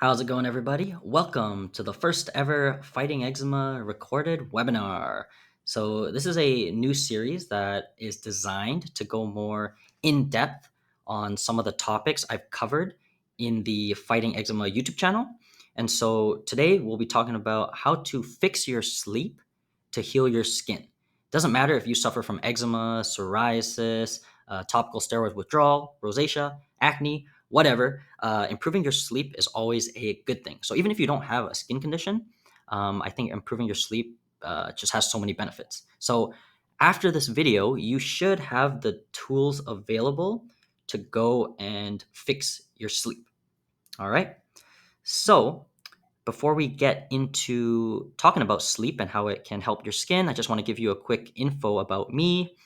How's it going, everybody? Welcome to the first ever Fighting Eczema recorded webinar. So, this is a new series that is designed to go more in depth on some of the topics I've covered in the Fighting Eczema YouTube channel. And so, today we'll be talking about how to fix your sleep to heal your skin. Doesn't matter if you suffer from eczema, psoriasis, topical steroid withdrawal, rosacea, acne, whatever, improving your sleep is always a good thing. So even if you don't have a skin condition, I think improving your sleep just has so many benefits. So after this video, you should have the tools available to go and fix your sleep. All right. So before we get into talking about sleep and how it can help your skin, I just want to give you a quick info about me.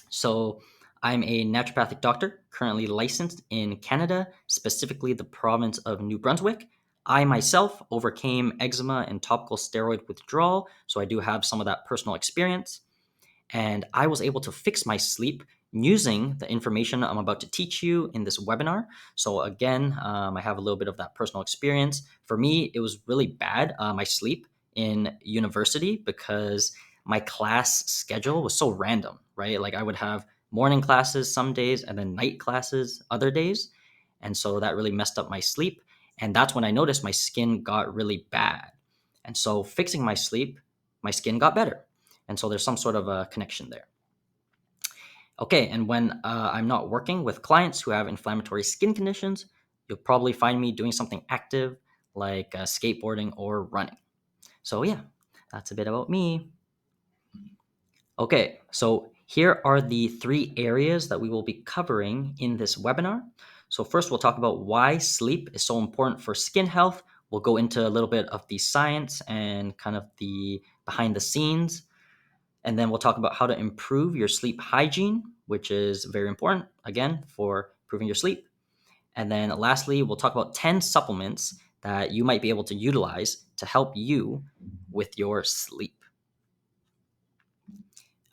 So, I'm a naturopathic doctor, currently licensed in Canada, specifically the province of New Brunswick. I myself overcame eczema and topical steroid withdrawal, so I do have some of that personal experience. And I was able to fix my sleep using the information I'm about to teach you in this webinar. So, again, I have a little bit of that personal experience. For me, it was really bad, my sleep in university, because my class schedule was so random, right? Like I would have morning classes some days and then night classes other days. And so that really messed up my sleep. And that's when I noticed my skin got really bad. And so fixing my sleep, my skin got better. And so there's some sort of a connection there. Okay, and when I'm not working with clients who have inflammatory skin conditions, you'll probably find me doing something active like skateboarding or running. So, yeah, that's a bit about me. Okay, so here are the three areas that we will be covering in this webinar. So, first, we'll talk about why sleep is so important for skin health. We'll go into a little bit of the science and kind of the behind the scenes. And then we'll talk about how to improve your sleep hygiene, which is very important, again, for improving your sleep. And then lastly, we'll talk about 10 supplements that you might be able to utilize to help you with your sleep.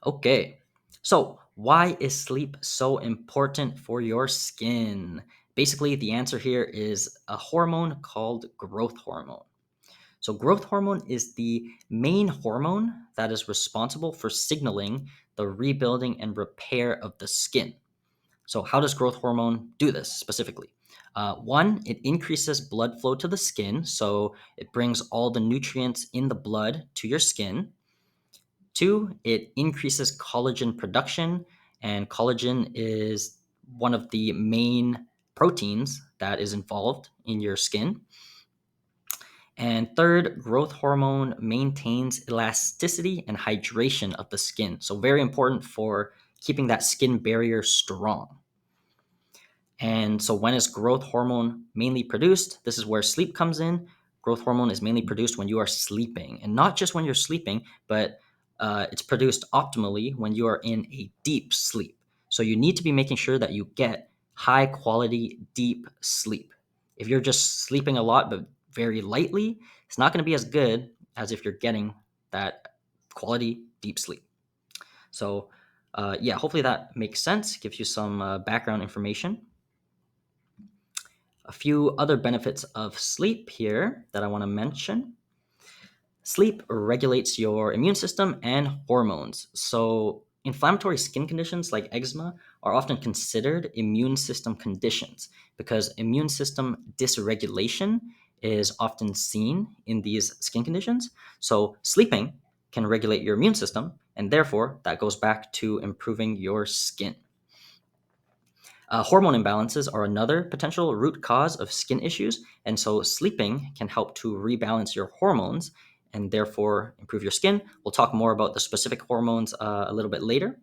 Okay, so why is sleep so important for your skin? Basically, the answer here is a hormone called growth hormone. So, growth hormone is the main hormone that is responsible for signaling the rebuilding and repair of the skin. So, how does growth hormone do this specifically? One, it increases blood flow to the skin, so it brings all the nutrients in the blood to your skin. Two, it increases collagen production, and collagen is one of the main proteins that is involved in your skin. And third, growth hormone maintains elasticity and hydration of the skin. So, very important for keeping that skin barrier strong. And so, when is growth hormone mainly produced? This is where sleep comes in. Growth hormone is mainly produced when you are sleeping, and not just when you're sleeping, but it's produced optimally when you are in a deep sleep. So, you need to be making sure that you get high quality, deep sleep. If you're just sleeping a lot, but very lightly, it's not going to be as good as if you're getting that quality, deep sleep. So, yeah, hopefully that makes sense, gives you some background information. A few other benefits of sleep here that I want to mention. Sleep regulates your immune system and hormones. So, inflammatory skin conditions like eczema are often considered immune system conditions because immune system dysregulation is often seen in these skin conditions. So, sleeping can regulate your immune system, and therefore, that goes back to improving your skin. Hormone imbalances are another potential root cause of skin issues, and so sleeping can help to rebalance your hormones and therefore improve your skin. We'll talk more about the specific hormones a little bit later.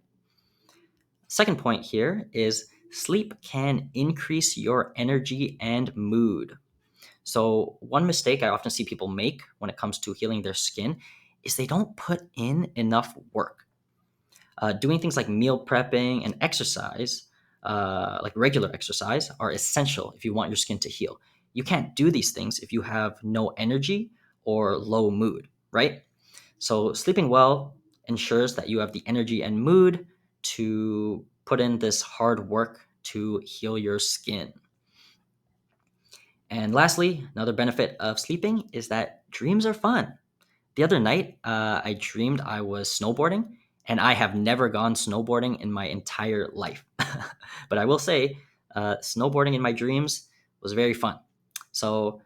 Second point here is sleep can increase your energy and mood. So, one mistake I often see people make when it comes to healing their skin is they don't put in enough work. Doing things like meal prepping and exercise, like regular exercise, are essential if you want your skin to heal. You can't do these things if you have no energy or low mood, right? So, sleeping well ensures that you have the energy and mood to put in this hard work to heal your skin. And lastly, another benefit of sleeping is that dreams are fun. The other night, I dreamed I was snowboarding, and I have never gone snowboarding in my entire life. But I will say, snowboarding in my dreams was very fun. So,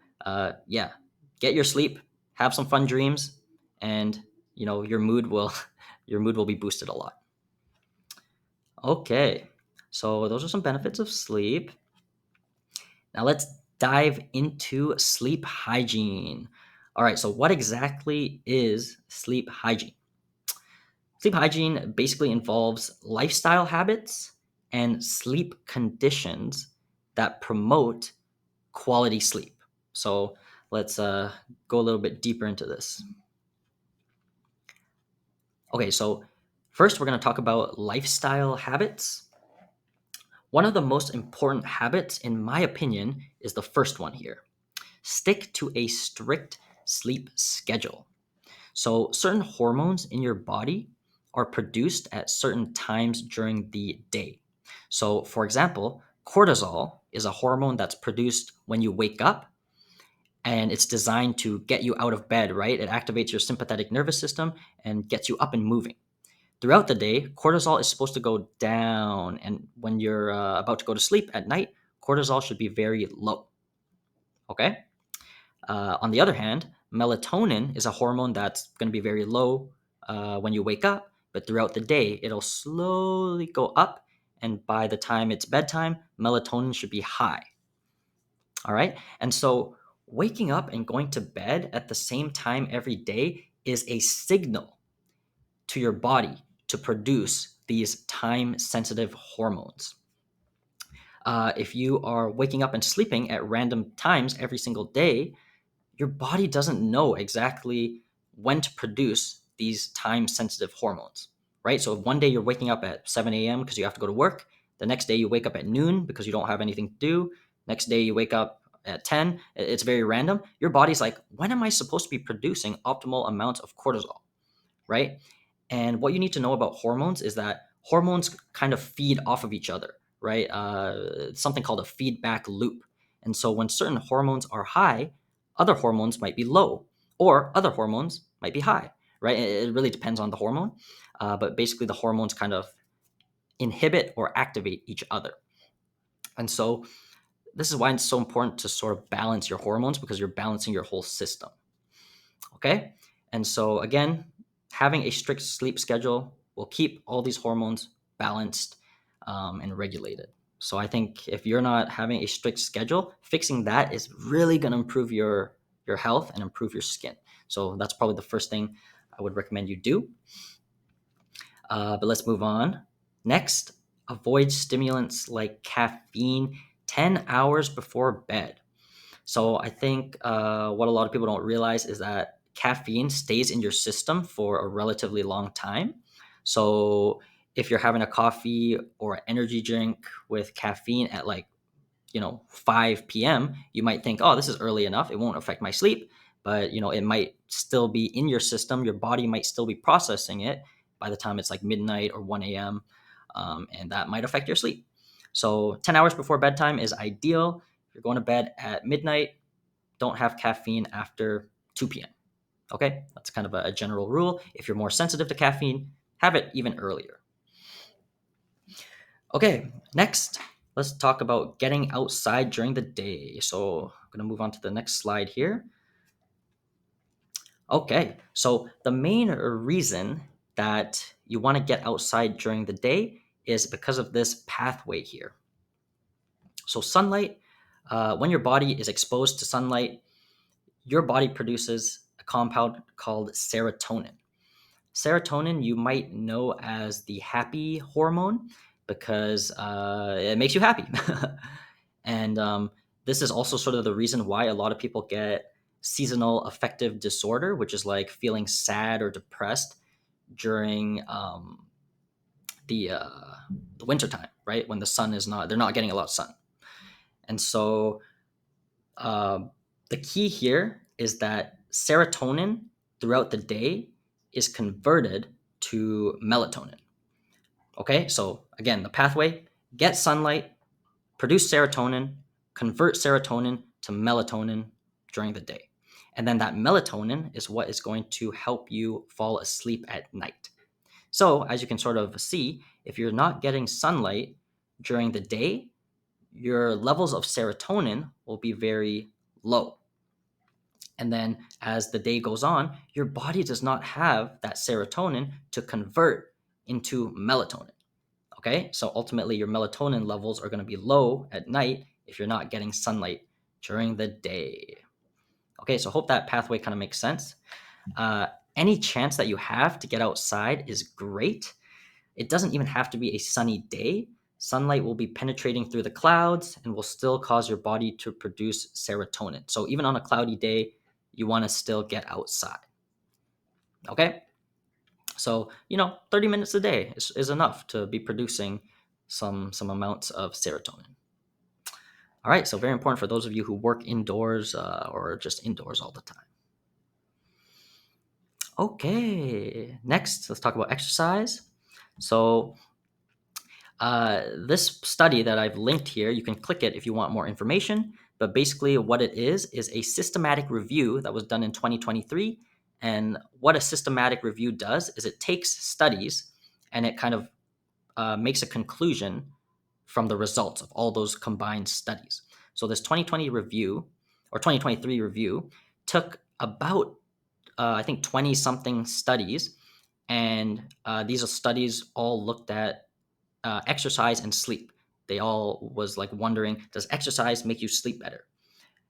yeah, get your sleep, have some fun dreams, and your mood will your mood will be boosted a lot. Okay, so those are some benefits of sleep. Now let's dive into sleep hygiene. All right, so what exactly is sleep hygiene? Sleep hygiene basically involves lifestyle habits and sleep conditions that promote quality sleep. So let's go a little bit deeper into this. Okay, so first we're going to talk about lifestyle habits. One of the most important habits, in my opinion, is the first one here. Stick to a strict sleep schedule. So, certain hormones in your body are produced at certain times during the day. So, for example, cortisol is a hormone that's produced when you wake up, and it's designed to get you out of bed, right? It activates your sympathetic nervous system and gets you up and moving. Throughout the day, cortisol is supposed to go down, and when you're about to go to sleep at night, cortisol should be very low. Okay? On the other hand, melatonin is a hormone that's going to be very low when you wake up, but throughout the day, it'll slowly go up. And by the time it's bedtime, melatonin should be high. All right. And so waking up and going to bed at the same time every day is a signal to your body to produce these time sensitive hormones. If you are waking up and sleeping at random times every single day, your body doesn't know exactly when to produce these time sensitive hormones, right? So if one day you're waking up at 7 a.m. because you have to go to work, the next day you wake up at noon because you don't have anything to do, next day you wake up at 10, it's very random. Your body's like, when am I supposed to be producing optimal amounts of cortisol, right? And what you need to know about hormones is that hormones kind of feed off of each other, right? Something called a feedback loop. And so when certain hormones are high, other hormones might be low, or other hormones might be high, right? It really depends on the hormone. But basically, the hormones kind of inhibit or activate each other. And so this is why it's so important to sort of balance your hormones, because you're balancing your whole system. Okay. And so, again, having a strict sleep schedule will keep all these hormones balanced and regulated. So, I think if you're not having a strict schedule, fixing that is really going to improve your health and improve your skin. So, that's probably the first thing I would recommend you do. But let's move on. Next, avoid stimulants like caffeine 10 hours before bed. So I think what a lot of people don't realize is that caffeine stays in your system for a relatively long time. So if you're having a coffee or an energy drink with caffeine at 5 p.m., you might think, oh, this is early enough, it won't affect my sleep. But it might still be in your system, your body might still be processing it by the time it's like midnight or 1 a.m. And that might affect your sleep. So 10 hours before bedtime is ideal. If you're going to bed at midnight, don't have caffeine after 2 p.m. Okay, that's kind of a general rule. If you're more sensitive to caffeine, have it even earlier. Okay, next, let's talk about getting outside during the day. So I'm going to move on to the next slide here. Okay, so the main reason that you want to get outside during the day is because of this pathway here. So sunlight, when your body is exposed to sunlight, your body produces a compound called serotonin. Serotonin, you might know as the happy hormone because it makes you happy. And this is also sort of the reason why a lot of people get seasonal affective disorder, which is like feeling sad or depressed during the winter time, right? When the sun is not, they're not getting a lot of sun. And so uh, the key here is that serotonin throughout the day is converted to melatonin. Okay, so again, the pathway: get sunlight, produce serotonin, convert serotonin to melatonin during the day. And then that melatonin is what is going to help you fall asleep at night. So, as you can sort of see, if you're not getting sunlight during the day, your levels of serotonin will be very low. And then as the day goes on, your body does not have that serotonin to convert into melatonin. Okay, so ultimately your melatonin levels are going to be low at night if you're not getting sunlight during the day. Okay, so hope that pathway kind of makes sense. Any chance that you have to get outside is great. It doesn't even have to be a sunny day. Sunlight will be penetrating through the clouds and will still cause your body to produce serotonin. So even on a cloudy day, you want to still get outside. Okay? So, 30 minutes a day is enough to be producing some amounts of serotonin. All right, so very important for those of you who work indoors or just indoors all the time. Okay, next, let's talk about exercise. So, this study that I've linked here, you can click it if you want more information. But basically, what it is a systematic review that was done in 2023. And what a systematic review does is it takes studies and it kind of makes a conclusion from the results of all those combined studies. So this 2020 review or 2023 review took about I think 20 something studies, and these studies all looked at exercise and sleep. They all was like wondering, does exercise make you sleep better?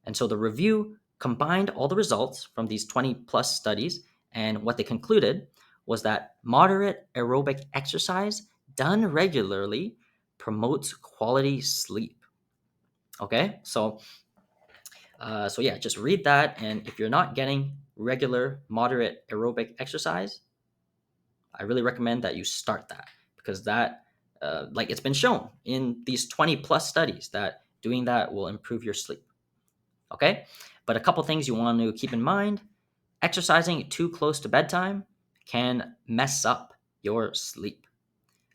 And so the review combined all the results from these 20 plus studies, and what they concluded was that moderate aerobic exercise done regularly promotes quality sleep. Okay, so yeah, just read that, and if you're not getting regular moderate aerobic exercise, I really recommend that you start that, because that, like it's been shown in these 20 plus studies that doing that will improve your sleep. Okay, but a couple things you want to keep in mind: exercising too close to bedtime can mess up your sleep.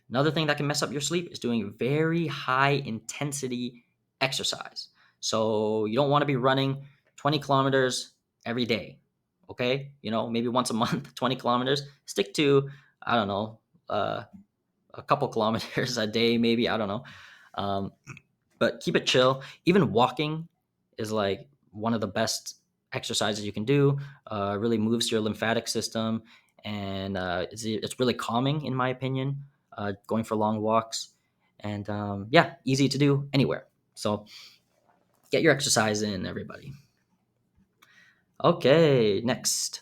Another thing that can mess up your sleep is doing very high intensity exercise. So you don't want to be running 20 kilometers every day. Okay, maybe once a month, 20 kilometers. Stick to, I don't know, a couple kilometers a day, maybe. I don't know. Um, but keep it chill. Even walking is like one of the best exercises you can do. Really moves your lymphatic system, and it's really calming in my opinion. Going for long walks, and yeah, easy to do anywhere. So get your exercise in, everybody. Okay, next.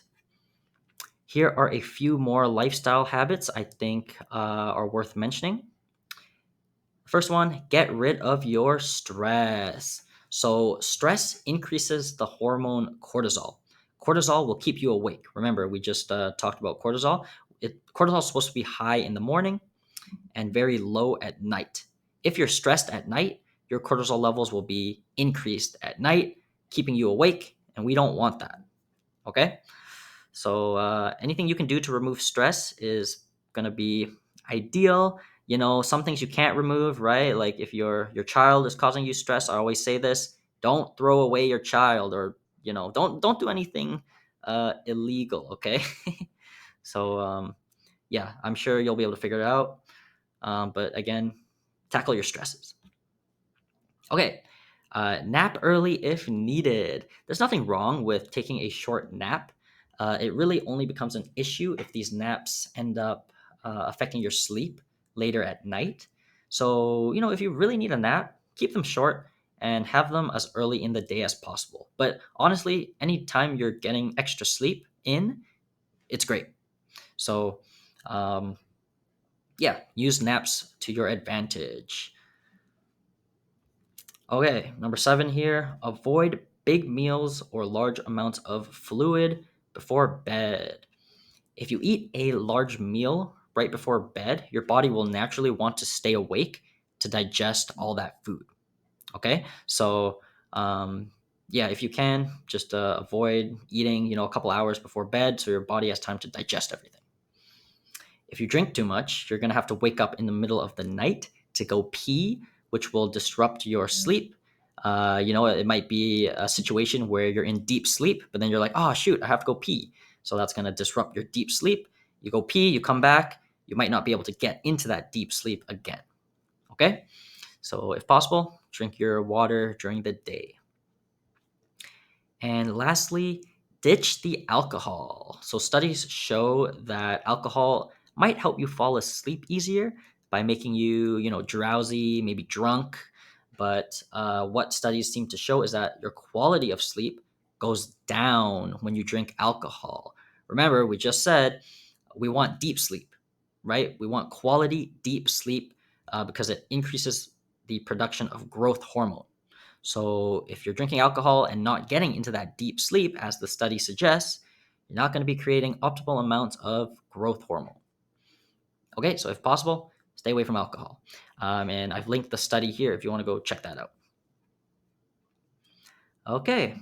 Here are a few more lifestyle habits I think are worth mentioning. First one, get rid of your stress. So, stress increases the hormone cortisol. Cortisol will keep you awake. Remember, we just talked about cortisol. Cortisol is supposed to be high in the morning and very low at night. If you're stressed at night, your cortisol levels will be increased at night, keeping you awake, and we don't want that. Okay? So anything you can do to remove stress is going to be ideal. Some things you can't remove, right? Like if your child is causing you stress, I always say this: don't throw away your child, or don't do anything illegal. Okay. So yeah, I'm sure you'll be able to figure it out. But again, tackle your stresses. Okay. Nap early if needed. There's nothing wrong with taking a short nap. It really only becomes an issue if these naps end up affecting your sleep later at night. So, if you really need a nap, keep them short and have them as early in the day as possible. But honestly, anytime you're getting extra sleep in, it's great. So, yeah, use naps to your advantage. Okay, number 7 here. Avoid big meals or large amounts of fluid before bed. If you eat a large meal right before bed, your body will naturally want to stay awake to digest all that food. Okay, so yeah, if you can, just avoid eating, a couple hours before bed so your body has time to digest everything. If you drink too much, you're going to have to wake up in the middle of the night to go pee, which will disrupt your sleep. It might be a situation where you're in deep sleep, but then you're like, oh, shoot, I have to go pee. So that's going to disrupt your deep sleep. You go pee, you come back, you might not be able to get into that deep sleep again. Okay? So if possible, drink your water during the day. And lastly, ditch the alcohol. So studies show that alcohol might help you fall asleep easier by making you, drowsy, maybe drunk. But what studies seem to show is that your quality of sleep goes down when you drink alcohol. Remember, we just said we want deep sleep, right? We want quality deep sleep because it increases the production of growth hormone. So if you're drinking alcohol and not getting into that deep sleep, as the study suggests, you're not going to be creating optimal amounts of growth hormone. Okay, so if possible, stay away from alcohol. And I've linked the study here if you want to go check that out. Okay,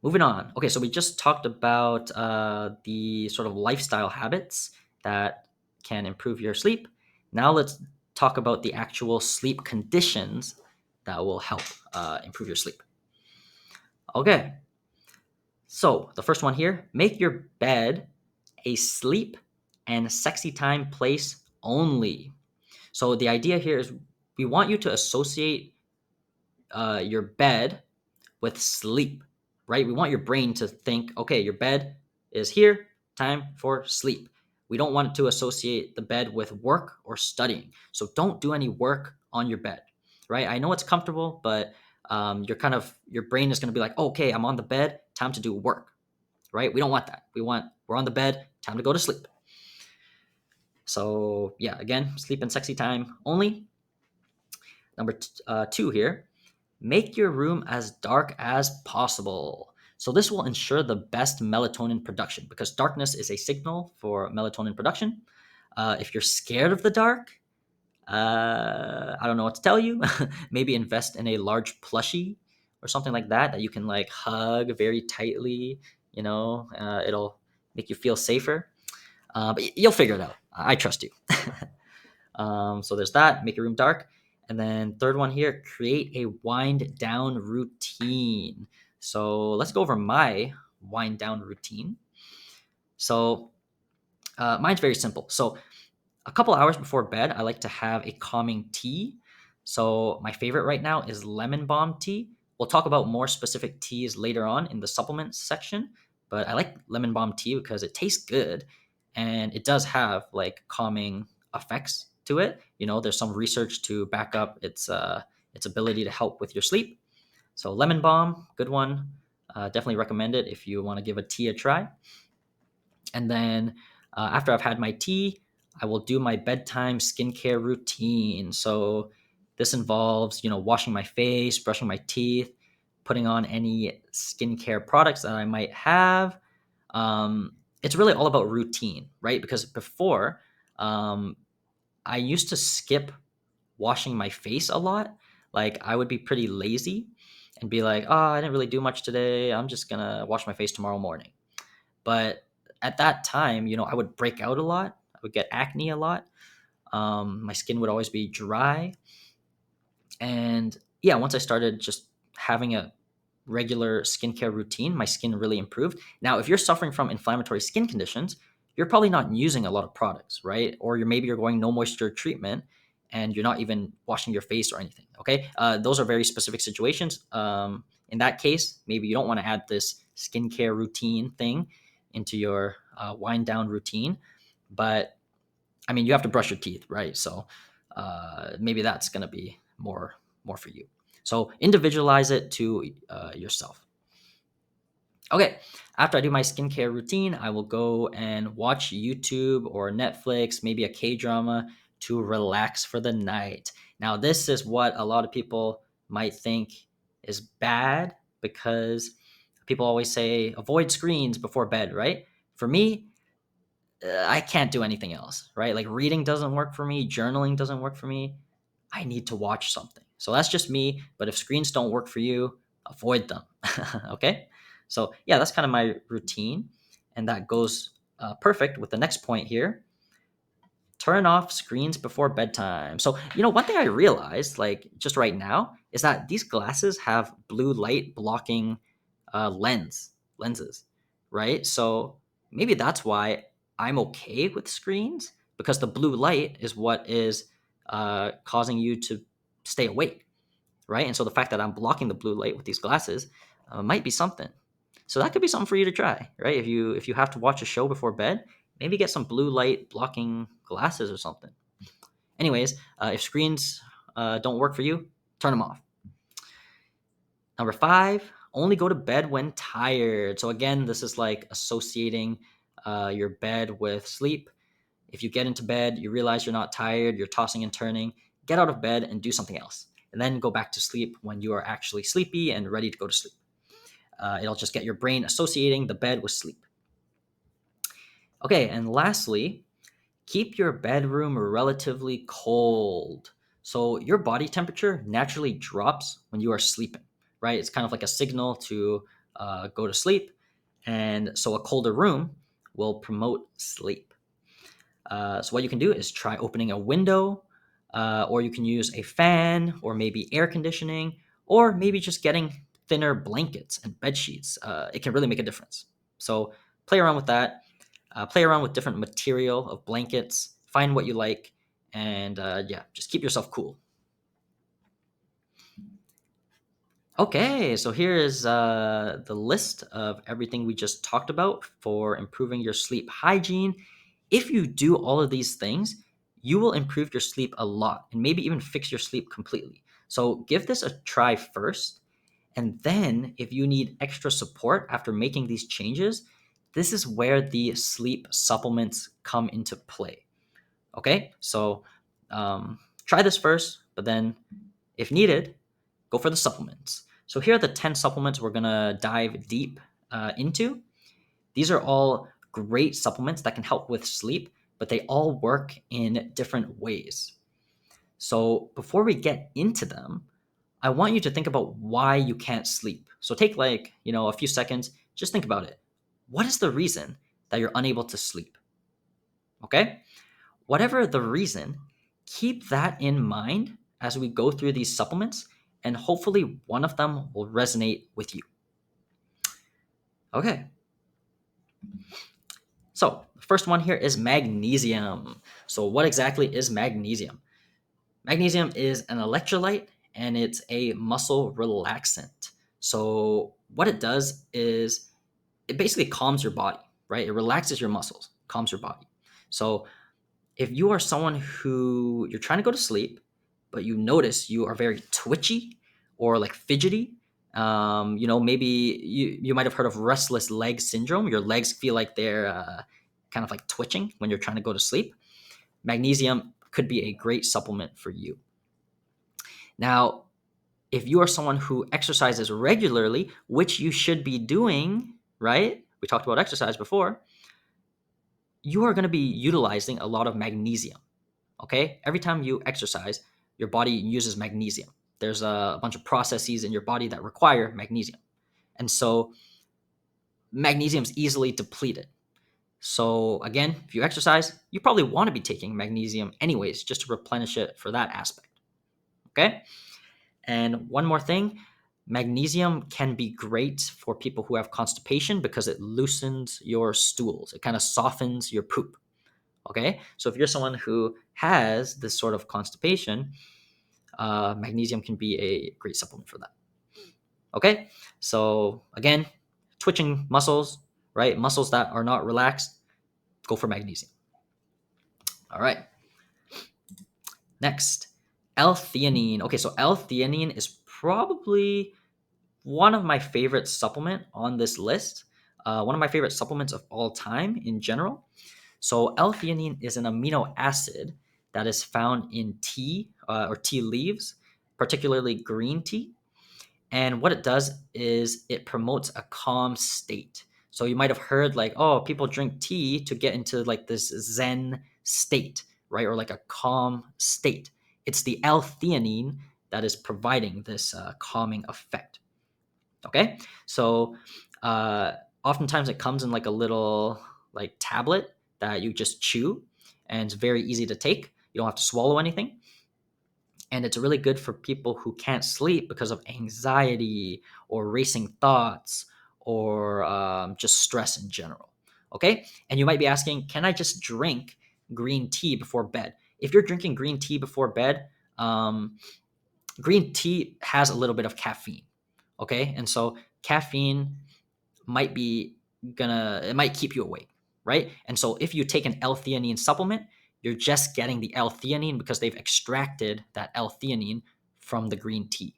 moving on. Okay, so we just talked about the sort of lifestyle habits that can improve your sleep. Now let's talk about the actual sleep conditions that will help improve your sleep. Okay, so the first one here, make your bed a sleep and sexy time place only. So the idea here is we want you to associate your bed with sleep, right? We want your brain to think, okay, your bed is here, time for sleep. We don't want to associate the bed with work or studying. So don't do any work on your bed, right? I know it's comfortable, but your brain is going to be like, oh, okay, I'm on the bed, time to do work, right? We don't want that. We're on the bed, time to go to sleep. So yeah, again, sleep and sexy time only. Number two here, make your room as dark as possible. So this will ensure the best melatonin production because darkness is a signal for melatonin production. If you're scared of the dark, I don't know what to tell you. Maybe invest in a large plushie or something like that you can like hug very tightly. It'll make you feel safer. But you'll figure it out. I trust you. So there's that. Make your room dark. And then third one here, create a wind down routine. So let's go over my wind down routine. So mine's very simple. So a couple hours before bed, I like to have a calming tea. So my favorite right now is lemon balm tea. We'll talk about more specific teas later on in the supplements section, but I like lemon balm tea because it tastes good and it does have like calming effects to it. There's some research to back up its ability to help with your sleep. So lemon balm, good one. Definitely recommend it if you want to give a tea a try. And then after I've had my tea, I will do my bedtime skincare routine. So this involves, washing my face, brushing my teeth, putting on any skincare products that I might have. It's really all about routine, right? Because before, I used to skip washing my face a lot. Like I would be pretty lazy and be like, oh, I didn't really do much today. I'm just going to wash my face tomorrow morning. But at that time, I would break out a lot. I would get acne a lot. My skin would always be dry. And yeah, once I started just having a regular skincare routine, my skin really improved. Now, if you're suffering from inflammatory skin conditions, you're probably not using a lot of products, right? Or you're going no moisture treatment and you're not even washing your face or anything. Okay, those are very specific situations. In that case, maybe you don't want to add this skincare routine thing into your wind down routine. But I mean, you have to brush your teeth, right? So maybe that's going to be more for you. So individualize it to yourself. Okay, after I do my skincare routine, I will go and watch YouTube or Netflix, maybe a K drama to relax for the night. Now, this is what a lot of people might think is bad because people always say avoid screens before bed, right? For me, I can't do anything else, right? Like reading doesn't work for me, journaling doesn't work for me. I need to watch something. So that's just me. But if screens don't work for you, avoid them. Okay. So yeah, that's kind of my routine. And that goes perfect with the next point here. turn off screens before bedtime. So, one thing I realized, like just right now, is that these glasses have blue light blocking lenses, right? So maybe that's why I'm okay with screens, because the blue light is what is causing you to stay awake, right? And so the fact that I'm blocking the blue light with these glasses might be something. So that could be something for you to try, right? If you have to watch a show before bed, maybe get some blue light blocking glasses or something. Anyways, if screens don't work for you, turn them off. Number 5, only go to bed when tired. So again, this is like associating your bed with sleep. If you get into bed, you realize you're not tired, you're tossing and turning, get out of bed and do something else. And then go back to sleep when you are actually sleepy and ready to go to sleep. It'll just get your brain associating the bed with sleep. Okay, and lastly, keep your bedroom relatively cold. So your body temperature naturally drops when you are sleeping, right? It's kind of like a signal to go to sleep. And so a colder room will promote sleep. So what you can do is try opening a window, or you can use a fan, or maybe air conditioning, or maybe just getting thinner blankets and bed sheets. It can really make a difference. So play around with that. Play around with different material of blankets. Find what you like, and yeah, just keep yourself cool. Okay, so here is the list of everything we just talked about for improving your sleep hygiene. If you do all of these things, you will improve your sleep a lot and maybe even fix your sleep completely. So give this a try first. And then, if you need extra support after making these changes, this is where the sleep supplements come into play. Okay, so try this first, but then, if needed, go for the supplements. So here are the 10 supplements we're gonna dive deep into. These are all great supplements that can help with sleep, but they all work in different ways. So before we get into them, I want you to think about why you can't sleep. So take a few seconds, just think about it. What is the reason that you're unable to sleep? Okay? Whatever the reason, keep that in mind as we go through these supplements, and hopefully one of them will resonate with you. Okay. So, the first one here is magnesium. So, what exactly is magnesium? Magnesium is an electrolyte and it's a muscle relaxant. So, what it does is it basically calms your body, right? It relaxes your muscles, calms your body. So, if you are someone who you're trying to go to sleep, but you notice you are very twitchy or like fidgety, maybe you might have heard of restless leg syndrome. Your legs feel like they're kind of like twitching when you're trying to go to sleep. Magnesium could be a great supplement for you. Now, if you are someone who exercises regularly, which you should be doing, right? We talked about exercise before. You are going to be utilizing a lot of magnesium. Okay, every time you exercise, your body uses magnesium. There's a bunch of processes in your body that require magnesium, and so magnesium is easily depleted. So again, if you exercise, you probably want to be taking magnesium anyways, just to replenish it for that aspect. Okay, and one more thing, magnesium can be great for people who have constipation because it loosens your stools. It kind of softens your poop. Okay, so if you're someone who has this sort of constipation, magnesium can be a great supplement for that. Okay, so again, twitching muscles, right? Muscles that are not relaxed, go for magnesium. All right, next, L-theanine. Okay, so L-theanine is probably one of my favorite supplement on this list. One of my favorite supplements of all time in general. So L-theanine is an amino acid that is found in tea or tea leaves, particularly green tea. And what it does is it promotes a calm state. So you might have heard like, oh, people drink tea to get into like this Zen state, right? Or like a calm state. It's the L-theanine that is providing this calming effect. Okay, so uh, oftentimes it comes in like a little like tablet that you just chew, and it's very easy to take. You don't have to swallow anything. And it's really good for people who can't sleep because of anxiety or racing thoughts or just stress in general. Okay. And you might be asking, can I just drink green tea before bed? If you're drinking green tea before bed, um, green tea has a little bit of caffeine. Okay. And so caffeine might be it might keep you awake, right? And so if you take an L-theanine supplement, you're just getting the L-theanine because they've extracted that L-theanine from the green tea.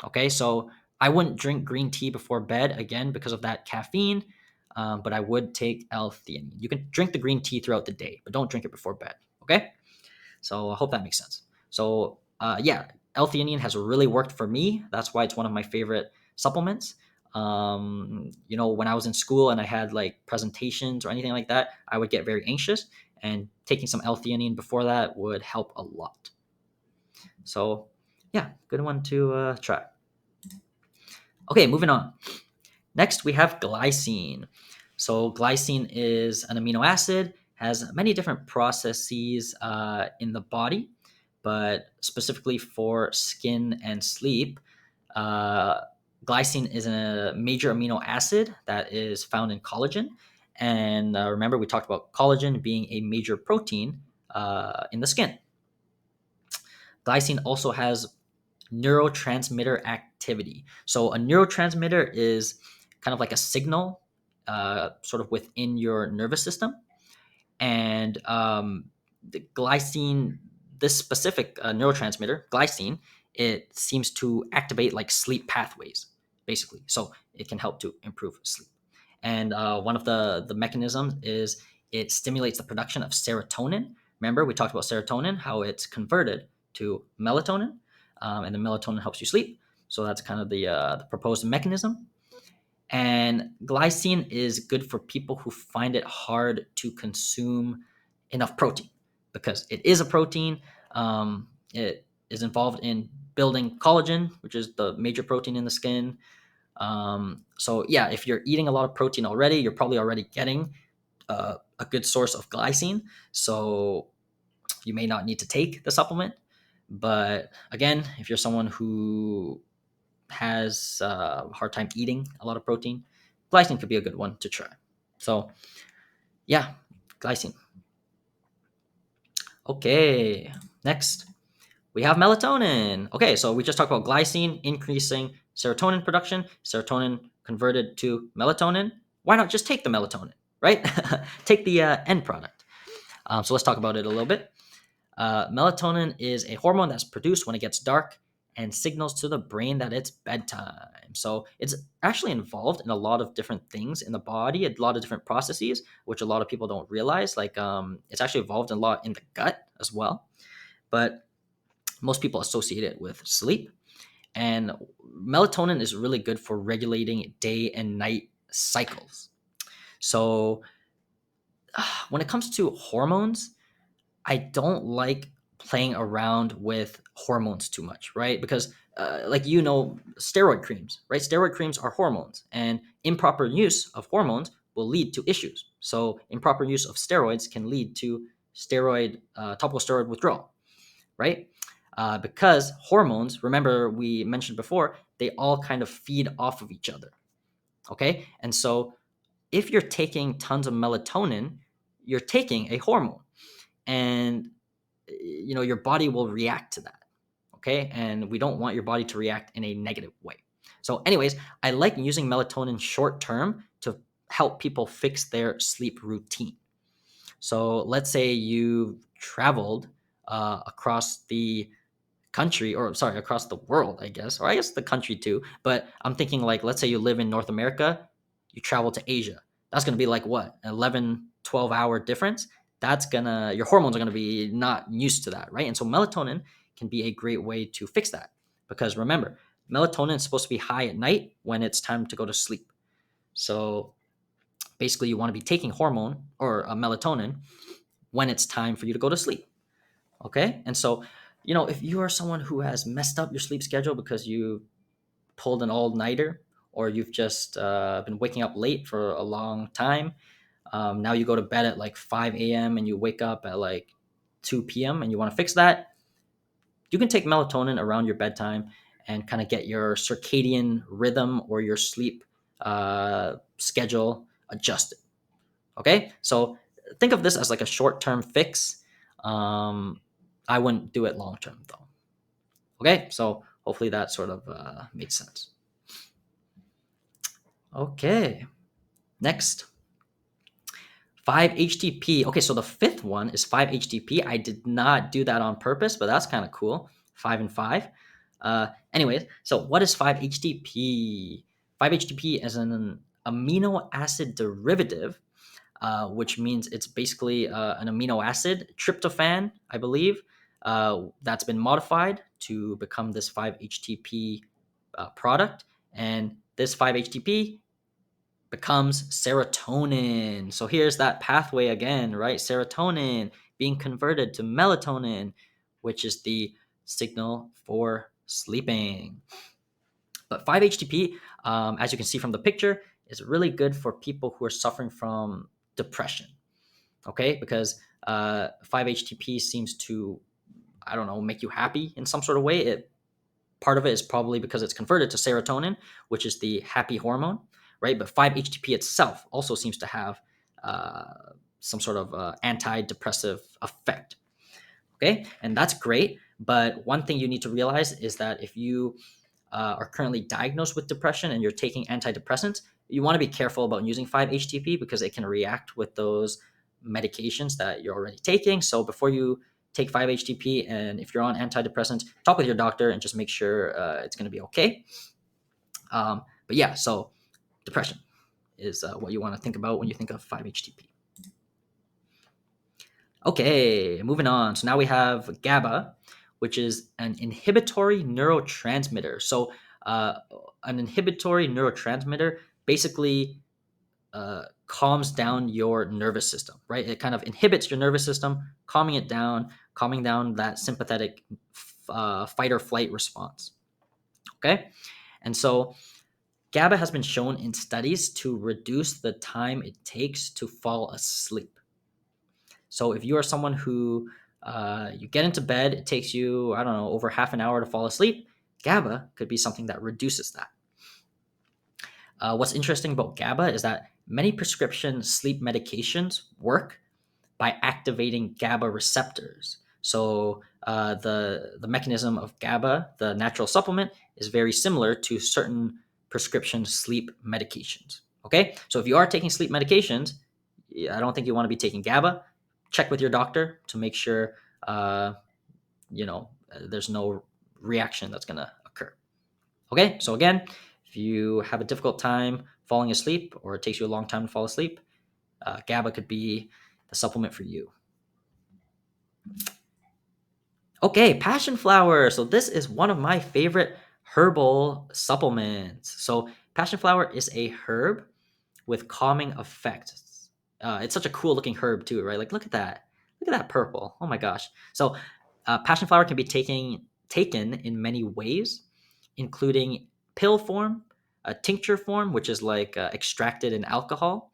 Okay, so I wouldn't drink green tea before bed again because of that caffeine, but I would take L-theanine. You can drink the green tea throughout the day, but don't drink it before bed. Okay, so I hope that makes sense. So yeah, L-theanine has really worked for me. That's why it's one of my favorite supplements. When I was in school and I had like presentations or anything like that, I would get very anxious, and taking some L-theanine before that would help a lot. So yeah, good one to try. Okay, moving on. Next, we have glycine. So glycine is an amino acid, has many different processes in the body, but specifically for skin and sleep, uh, glycine is a major amino acid that is found in collagen. And remember, we talked about collagen being a major protein in the skin. Glycine also has neurotransmitter activity. So a neurotransmitter is kind of like a signal sort of within your nervous system. And the glycine, this specific neurotransmitter, glycine, it seems to activate like sleep pathways, basically. So it can help to improve sleep. And one of the mechanisms is it stimulates the production of serotonin. Remember, we talked about serotonin, how it's converted to melatonin, and the melatonin helps you sleep. So that's kind of the proposed mechanism. And glycine is good for people who find it hard to consume enough protein because it is a protein. It is involved in building collagen, which is the major protein in the skin. So, yeah, if you're eating a lot of protein already, you're probably already getting a good source of glycine. So, you may not need to take the supplement. But again, if you're someone who has a hard time eating a lot of protein, glycine could be a good one to try. So, yeah, glycine. Okay, next we have melatonin. Okay, so we just talked about glycine increasing serotonin production, serotonin converted to melatonin. Why not just take the melatonin, right? Take the end product. So let's talk about it a little bit. Melatonin is a hormone that's produced when it gets dark and signals to the brain that it's bedtime. So it's actually involved in a lot of different things in the body, a lot of different processes, which a lot of people don't realize. Like it's actually involved in a lot in the gut as well. But most people associate it with sleep. And melatonin is really good for regulating day and night cycles. So when it comes to hormones, I don't like playing around with hormones too much, right? Because, steroid creams, right? Steroid creams are hormones, and improper use of hormones will lead to issues. So, improper use of steroids can lead to topical steroid withdrawal, right? Because hormones, remember we mentioned before, they all kind of feed off of each other, okay? And so, if you're taking tons of melatonin, you're taking a hormone, and your body will react to that, okay? And we don't want your body to react in a negative way. So anyways, I like using melatonin short term to help people fix their sleep routine. So let's say you've traveled across the country, or sorry, across the world, I guess, or I guess the country too. But I'm thinking, like, let's say you live in North America, you travel to Asia. That's going to be like what, 11, 12-hour difference? Your hormones are going to be not used to that, right? And so melatonin can be a great way to fix that, because remember, melatonin is supposed to be high at night when it's time to go to sleep. So basically, you want to be taking hormone or a melatonin when it's time for you to go to sleep. Okay. And so, if you are someone who has messed up your sleep schedule because you pulled an all nighter, or you've just been waking up late for a long time, now you go to bed at like 5 a.m. and you wake up at like 2 p.m. and you want to fix that, you can take melatonin around your bedtime and kind of get your circadian rhythm or your sleep schedule adjusted. Okay, so think of this as like a short-term fix. I wouldn't do it long-term though. Okay, so hopefully that sort of makes sense. Okay, next, 5-HTP. Okay, so the fifth one is 5-HTP. I did not do that on purpose, but that's kind of cool. 5 and 5. Anyways, so what is 5-HTP? 5-HTP is an amino acid derivative, which means it's basically an amino acid, tryptophan, I believe, that's been modified to become this 5-HTP product. And this 5-HTP becomes serotonin. So here's that pathway again, right? Serotonin being converted to melatonin, which is the signal for sleeping. But 5-HTP, as you can see from the picture, is really good for people who are suffering from depression. Okay, because 5-HTP seems to, I don't know, make you happy in some sort of way. Part of it is probably because it's converted to serotonin, which is the happy hormone, right? But 5-HTP itself also seems to have some sort of antidepressive effect. Okay, and that's great. But one thing you need to realize is that if you are currently diagnosed with depression and you're taking antidepressants, you want to be careful about using 5-HTP because it can react with those medications that you're already taking. So before you take 5-HTP, and if you're on antidepressants, talk with your doctor and just make sure it's going to be okay. But yeah, so depression is what you want to think about when you think of 5-HTP. Okay, moving on. So now we have GABA, which is an inhibitory neurotransmitter. So an inhibitory neurotransmitter basically calms down your nervous system, right? It kind of inhibits your nervous system, calming down that sympathetic fight or flight response. Okay, and so GABA has been shown in studies to reduce the time it takes to fall asleep. So if you are someone who you get into bed, it takes you, I don't know, over half an hour to fall asleep, GABA could be something that reduces that. What's interesting about GABA is that many prescription sleep medications work by activating GABA receptors. So the mechanism of GABA, the natural supplement, is very similar to certain prescription sleep medications. Okay, so if you are taking sleep medications, I don't think you want to be taking GABA. Check with your doctor to make sure there's no reaction that's going to occur. Okay, so again, if you have a difficult time falling asleep or it takes you a long time to fall asleep, GABA could be the supplement for you. Okay, passion flower. So this is one of my favorite herbal supplements. So passion flower is a herb with calming effects. It's such a cool looking herb too, right? Like look at that. Look at that purple. Oh my gosh. So passion flower can be taken in many ways, including pill form, a tincture form, which is like extracted in alcohol,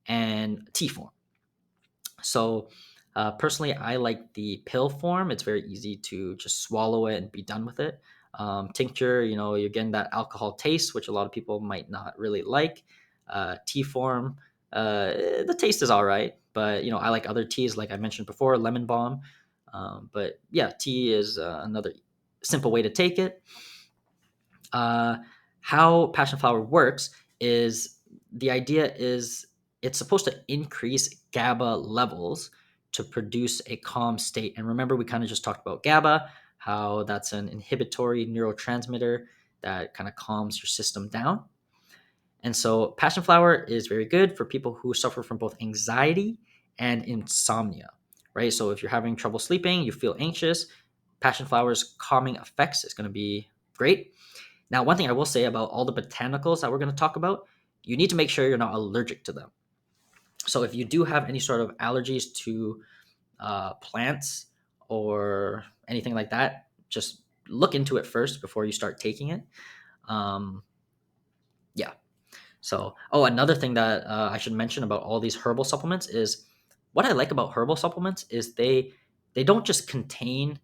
and tea form. So personally, I like the pill form. It's very easy to just swallow it and be done with it. Tincture, you're getting that alcohol taste, which a lot of people might not really like. Tea form, the taste is all right, but I like other teas, like I mentioned before, lemon balm. But yeah, tea is another simple way to take it. How passion flower works is the idea is it's supposed to increase GABA levels to produce a calm state. And remember, we kind of just talked about GABA, how that's an inhibitory neurotransmitter that kind of calms your system down. And so passion flower is very good for people who suffer from both anxiety and insomnia, right? So if you're having trouble sleeping, you feel anxious, passion flower's calming effects is going to be great. Now, one thing I will say about all the botanicals that we're going to talk about, you need to make sure you're not allergic to them. So if you do have any sort of allergies to plants or anything like that, just look into it first before you start taking it. Yeah. So, oh, another thing that I should mention about all these herbal supplements is what I like about herbal supplements is they don't just contain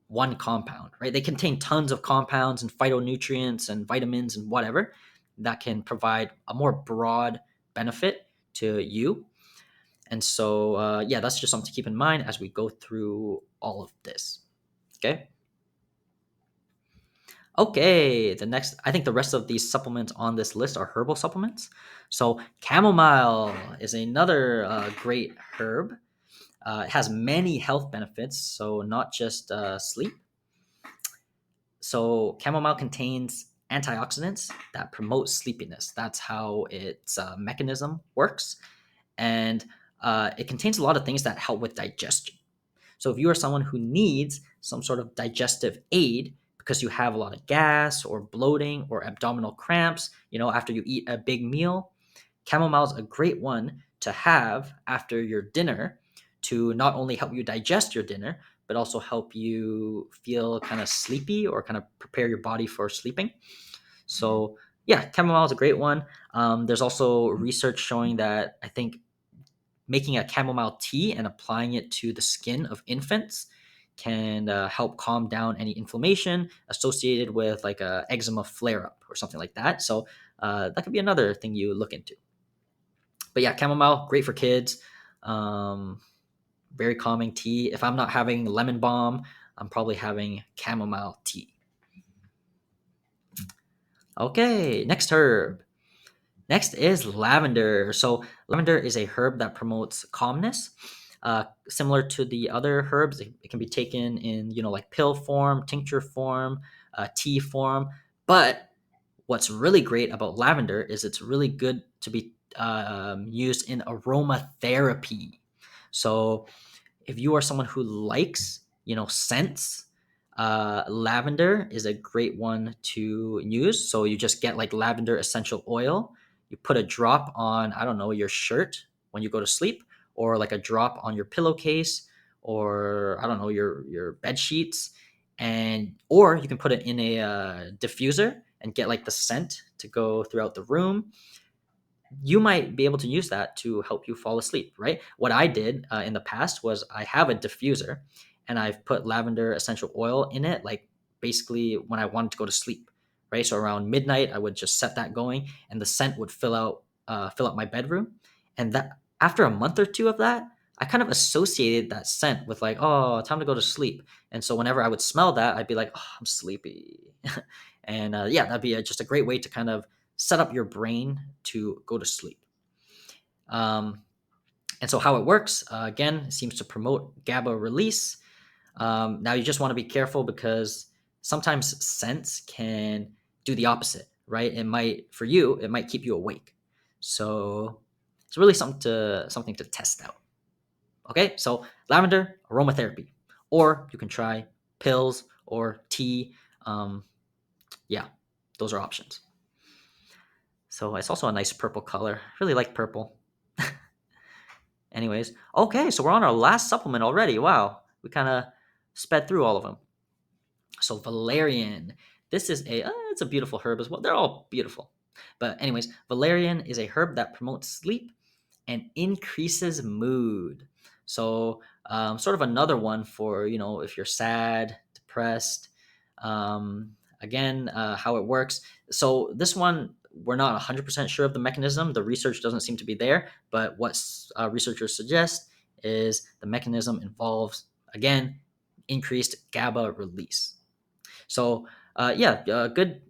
one compound, right? They contain tons of compounds and phytonutrients and vitamins and whatever that can provide a more broad benefit to you. And so, yeah, that's just something to keep in mind as we go through all of this. Okay. Okay, the next, I think the rest of these supplements on this list are herbal supplements. So, chamomile is another great herb. It has many health benefits, so not just sleep. So, chamomile contains antioxidants that promote sleepiness. That's how its mechanism works. And it contains a lot of things that help with digestion. So if you are someone who needs some sort of digestive aid because you have a lot of gas or bloating or abdominal cramps, after you eat a big meal, chamomile is a great one to have after your dinner to not only help you digest your dinner, but also help you feel kind of sleepy or kind of prepare your body for sleeping. So yeah, chamomile is a great one. There's also research showing that I think making a chamomile tea and applying it to the skin of infants can help calm down any inflammation associated with like a eczema flare up or something like that. So that could be another thing you look into. But yeah, chamomile, great for kids. Um, Very calming tea. If I'm not having lemon balm, I'm probably having chamomile tea. Okay, next herb. Next is lavender. So lavender is a herb that promotes calmness. Similar to the other herbs, it can be taken in like pill form, tincture form, tea form. But what's really great about lavender is it's really good to be used in aromatherapy. So if you are someone who likes scents, lavender is a great one to use. So you just get like lavender essential oil, you put a drop on, I don't know, your shirt when you go to sleep, or like a drop on your pillowcase, or I don't know, your bed sheets, and or you can put it in a diffuser and get like the scent to go throughout the room. You might be able to use that to help you fall asleep, right? What I did in the past was I have a diffuser and I've put lavender essential oil in it, like basically when I wanted to go to sleep, right? So around midnight, I would just set that going and the scent would fill up my bedroom. And that after a month or two of that, I kind of associated that scent with like, oh, time to go to sleep. And so whenever I would smell that, I'd be like, oh, I'm sleepy. And yeah, that'd be just a great way to kind of set up your brain to go to sleep. Um, and so, how it works, again, it seems to promote GABA release. Now, you just want to be careful because sometimes scents can do the opposite, right? For you, it might keep you awake. So, it's really something to test out. Okay, so lavender aromatherapy, or you can try pills or tea. Yeah, those are options. So it's also a nice purple color. Really like purple. Anyways, okay, so we're on our last supplement already. Wow, we kind of sped through all of them. So valerian, this is it's a beautiful herb as well. They're all beautiful. But anyways, valerian is a herb that promotes sleep and increases mood. So sort of another one for if you're sad, depressed. Again, how it works. So this one we're not 100% sure of the mechanism. The research doesn't seem to be there, but what researchers suggest is the mechanism involves again increased GABA release. So yeah, good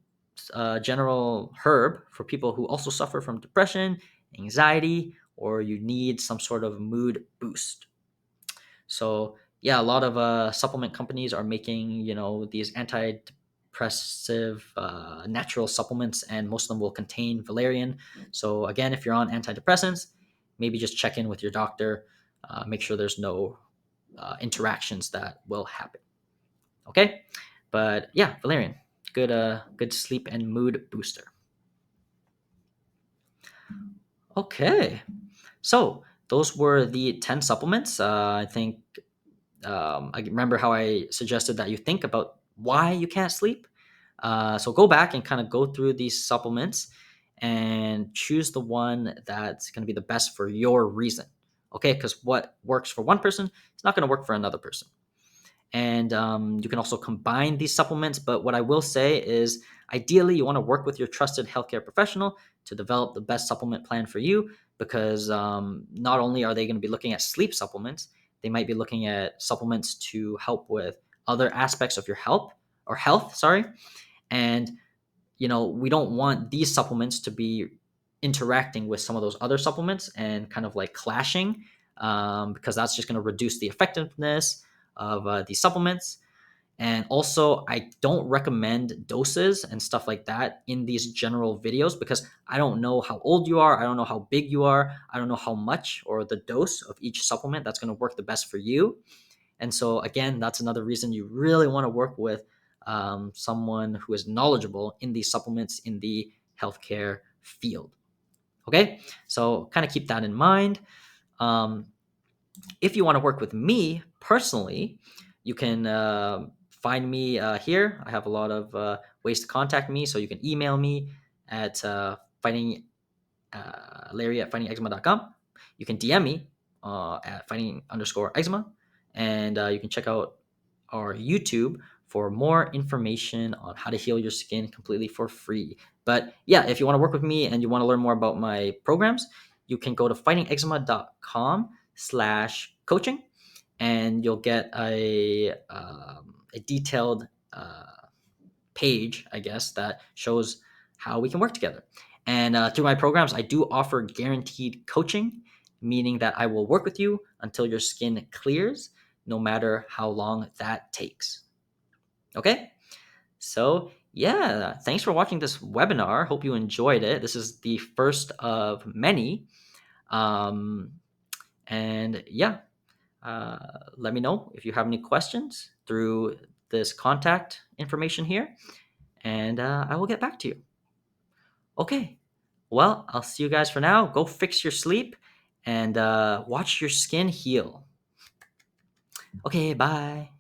general herb for people who also suffer from depression, anxiety, or you need some sort of mood boost. So yeah, a lot of supplement companies are making these antidepressive natural supplements, and most of them will contain valerian. So again, if you're on antidepressants, maybe just check in with your doctor, make sure there's no interactions that will happen. Okay, but yeah, valerian, good sleep and mood booster. Okay, so those were the 10 supplements. I think I remember how I suggested that you think about why you can't sleep. So go back and kind of go through these supplements and choose the one that's going to be the best for your reason. Okay, because what works for one person is not going to work for another person. And you can also combine these supplements. But what I will say is, ideally, you want to work with your trusted healthcare professional to develop the best supplement plan for you, because not only are they going to be looking at sleep supplements, they might be looking at supplements to help with other aspects of your health. Sorry. And we don't want these supplements to be interacting with some of those other supplements and kind of like clashing, because that's just going to reduce the effectiveness of these supplements. And also, I don't recommend doses and stuff like that in these general videos, because I don't know how old you are. I don't know how big you are. I don't know how much or the dose of each supplement that's going to work the best for you. And so, again, that's another reason you really want to work with someone who is knowledgeable in these supplements in the healthcare field. Okay, so kind of keep that in mind. Um, if you want to work with me personally, you can find me here. I have a lot of ways to contact me. So you can email me at finding Larry at findingeczema.com. You can DM me at finding_eczema. And you can check out our YouTube for more information on how to heal your skin completely for free. But yeah, if you want to work with me and you want to learn more about my programs, you can go to fightingeczema.com/coaching, and you'll get a detailed page, I guess, that shows how we can work together. And through my programs, I do offer guaranteed coaching, meaning that I will work with you until your skin clears, no matter how long that takes. Okay? So, yeah, thanks for watching this webinar. Hope you enjoyed it. This is the first of many. Um, and yeah, let me know if you have any questions through this contact information here, and I will get back to you. Okay. Well, I'll see you guys for now. Go fix your sleep and watch your skin heal. Okay, bye.